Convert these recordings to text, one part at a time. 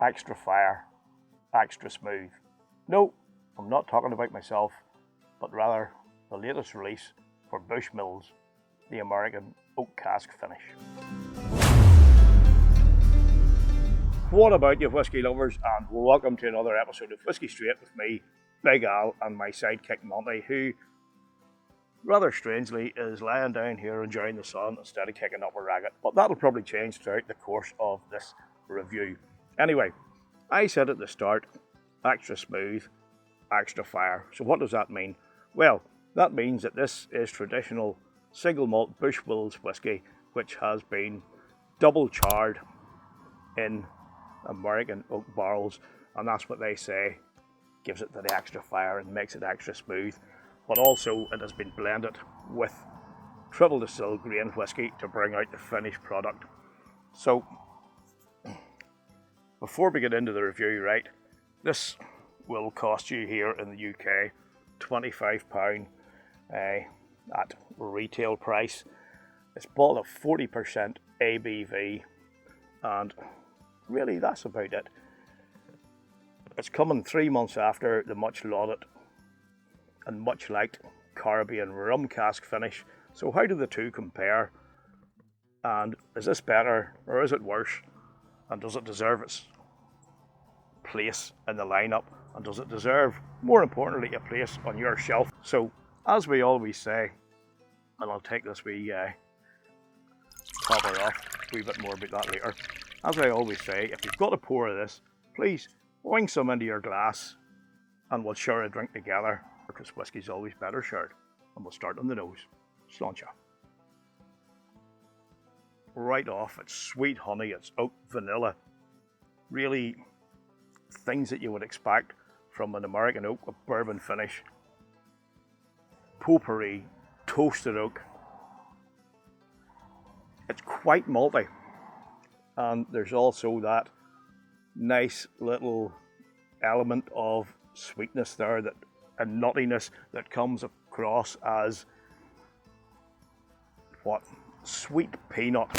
extra fire, extra smooth. No, I'm not talking about myself, but rather the latest release for Bushmills, the American Oak Cask Finish. What about you whiskey lovers, and welcome to another episode of Whiskey Straight with me, Big Al, and my sidekick Monty, who rather strangely is lying down here enjoying the sun instead of kicking up a racket, but that'll probably change throughout the course of this review. Anyway, I said at the start, extra smooth, extra fire. So what does that mean? Well, that means that this is traditional single malt Bushmills whiskey, which has been double charred in American oak barrels, and that's what they say gives it the extra fire and makes it extra smooth. But also it has been blended with triple distilled grain whiskey to bring out the finished product. So before we get into the review, right, this will cost you here in the UK £25 at retail price. It's bought at 40% ABV, and really that's about it. It's coming 3 months after the much lauded and much liked Caribbean rum cask finish. So how do the two compare? And is this better or is it worse? And does it deserve its place in the lineup? And does it deserve, more importantly, a place on your shelf? So as we always say, and I'll take this wee topper off, a wee bit more about that later. As I always say, if you've got a pour of this, please bring some into your glass and we'll share a drink together, because whiskey's always better shared. And we'll start on the nose. Sláinte. Right off, it's sweet honey, it's oak vanilla. Really things that you would expect from an American oak, a bourbon finish. Potpourri, toasted oak. It's quite malty. And there's also that nice little element of sweetness there, that and nuttiness that comes across as what? Sweet peanut.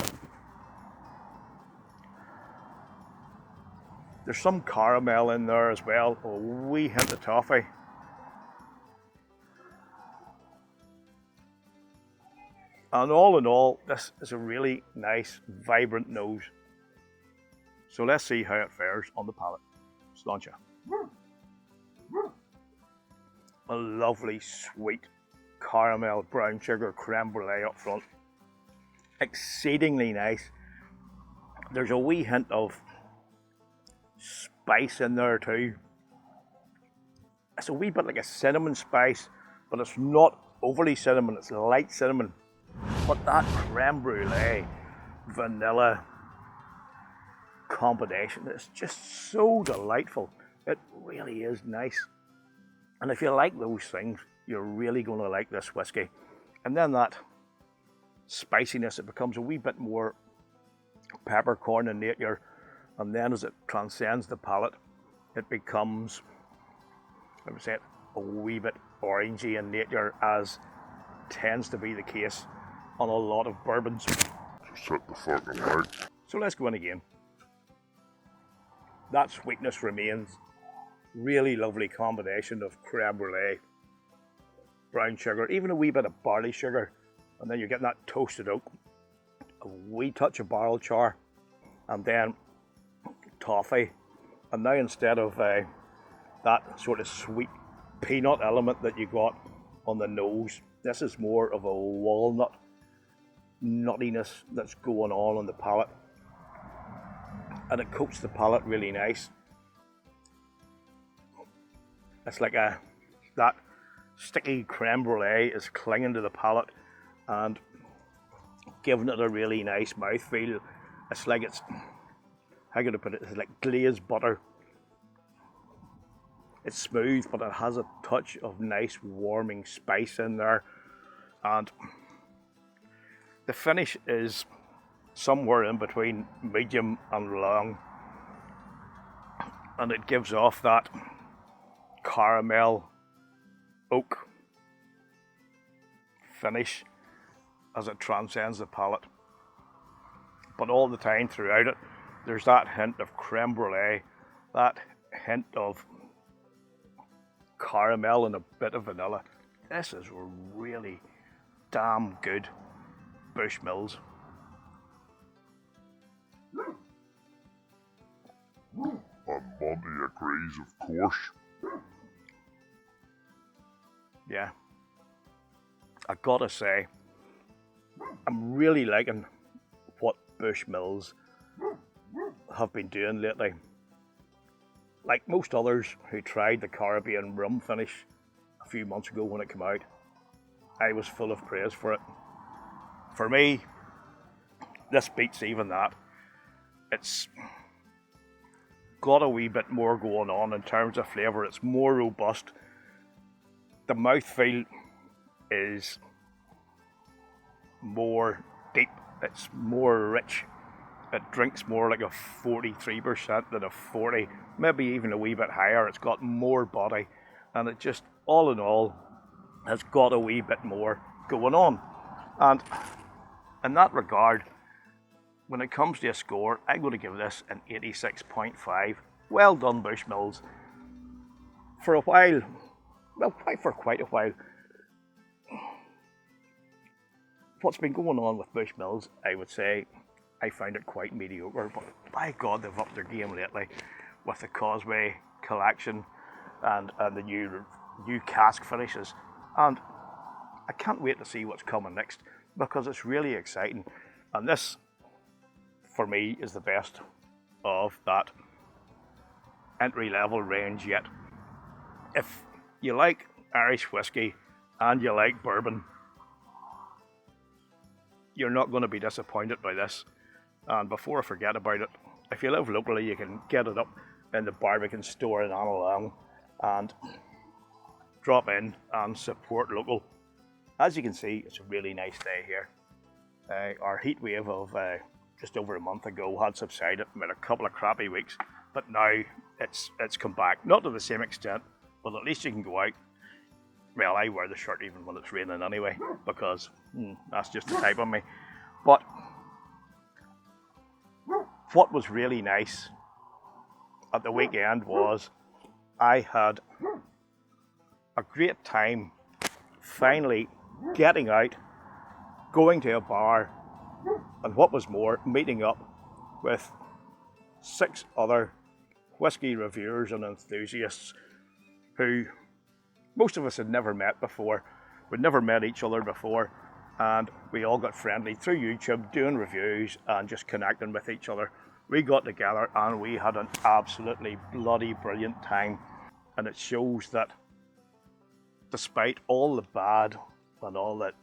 There's some caramel in there as well, a wee hint of toffee. And all in all, this is a really nice, vibrant nose. So let's see how it fares on the palate. Sláinte. A lovely, sweet caramel, brown sugar, creme brulee up front. Exceedingly nice. There's a wee hint of spice in there too. It's a wee bit like a cinnamon spice, but it's not overly cinnamon, it's light cinnamon. But that creme brulee, vanilla combination is just so delightful. It really is nice. And if you like those things, you're really going to like this whiskey. And then that spiciness, it becomes a wee bit more peppercorn in nature. And then as it transcends the palate, it becomes, I would say, a wee bit orangey in nature, as tends to be the case on a lot of bourbons. Shut the fucking light. So let's go in again. That sweetness remains. Really lovely combination of creme brulee, brown sugar, even a wee bit of barley sugar, and then you're getting that toasted oak, a wee touch of barrel char, and then toffee. And now instead of that sort of sweet peanut element that you got on the nose, this is more of a walnut nuttiness that's going on the palate, and it coats the palate really nice. It's like that sticky creme brulee is clinging to the palate and giving it a really nice mouthfeel. It's like it's, how can I put it, it's like glazed butter. It's smooth, but it has a touch of nice warming spice in there. And the finish is somewhere in between medium and long. And it gives off that caramel oak finish as it transcends the palate. But all the time throughout it, there's that hint of creme brulee that hint of caramel and a bit of vanilla. This is really damn good Bushmills. And Monty agrees, of course. Yeah, I gotta say, I'm really liking what Bushmills have been doing lately. Like most others who tried the Caribbean rum finish a few months ago when it came out, I was full of praise for it. For me, this beats even that. It's got a wee bit more going on in terms of flavour. It's more robust. The mouthfeel is more deep. It's more rich. It drinks more like a 43% than a 40, maybe even a wee bit higher. It's got more body, and it just, all in all, has got a wee bit more going on. And in that regard, when it comes to a score, I'm going to give this an 86.5. Well done, Bushmills. For a while, well, for quite a while, what's been going on with Bushmills, I would say, I found it quite mediocre, but by God, they've upped their game lately with the Causeway collection and the new cask finishes. And I can't wait to see what's coming next, because it's really exciting. And this, for me, is the best of that entry-level range yet. If you like Irish whiskey and you like bourbon, you're not going to be disappointed by this. And before I forget about it, if you live locally, you can get it up in the Barbican store in Annalong and drop in and support local. As you can see, it's a really nice day here. Our heat wave of just over a month ago had subsided. We had a couple of crappy weeks, but now it's come back. Not to the same extent, but at least you can go out. Well, I wear the shirt even when it's raining anyway, because that's just the type of me. But what was really nice at the weekend was I had a great time finally getting out, going to a bar, and what was more, meeting up with 6 other whiskey reviewers and enthusiasts who most of us had never met before. We'd never met each other before, and we all got friendly through YouTube, doing reviews and just connecting with each other. We got together and we had an absolutely bloody brilliant time, and it shows that despite all the bad and all that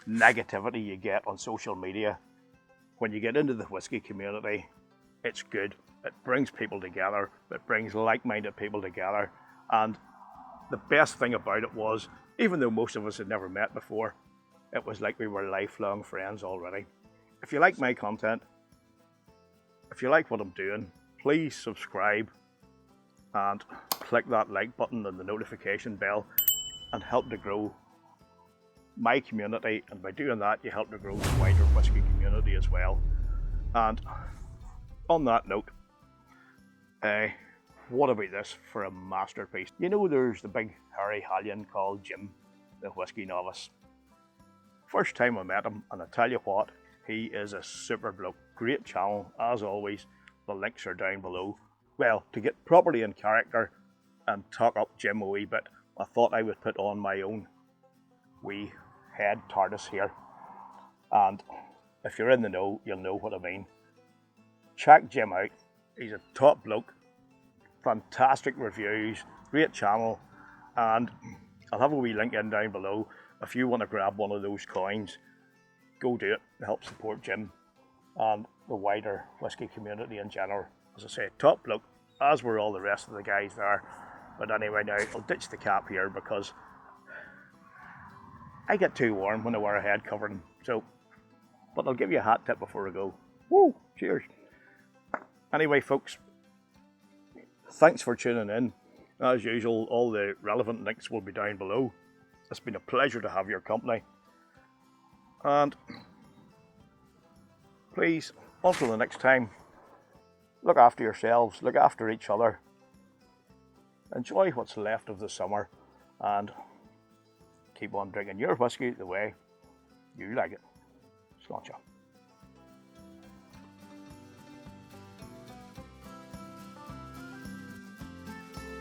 negativity you get on social media, when you get into the whiskey community, it's good. It brings people together, it brings like-minded people together, and the best thing about it was, even though most of us had never met before, it was like we were lifelong friends already. If you like my content, if you like what I'm doing, please subscribe and click that like button and the notification bell and help to grow my community. And by doing that, you help to grow the wider whiskey community as well. And on that note, what about this for a masterpiece? You know, there's the big hairy Hallion called Jim, the whiskey novice. First time I met him, and I tell you what, he is a super bloke. Great channel, as always. The links are down below. Well, to get properly in character and talk up Jim a wee bit, I thought I would put on my own wee head TARDIS here. And if you're in the know, you'll know what I mean. Check Jim out. He's a top bloke. Fantastic reviews, great channel, and I'll have a wee link in down below. If you want to grab one of those coins, go do it to help support Jim and the wider whiskey community in general. As I say, top bloke, as were all the rest of the guys there. But anyway, now I'll ditch the cap here because I get too warm when I wear a head covering. So, but I'll give you a hat tip before I go. Woo! Cheers. Anyway, folks, thanks for tuning in. As usual, all the relevant links will be down below. It's been a pleasure to have your company. And please, until the next time, look after yourselves, look after each other, enjoy what's left of the summer, and keep on drinking your whiskey the way you like it. Sláinte.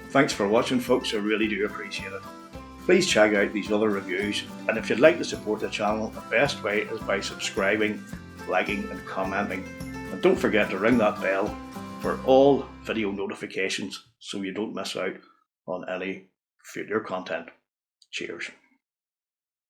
Thanks for watching, folks. I really do appreciate it. Please check out these other reviews, and if you'd like to support the channel, the best way is by subscribing, liking and commenting. And don't forget to ring that bell for all video notifications so you don't miss out on any future content. Cheers.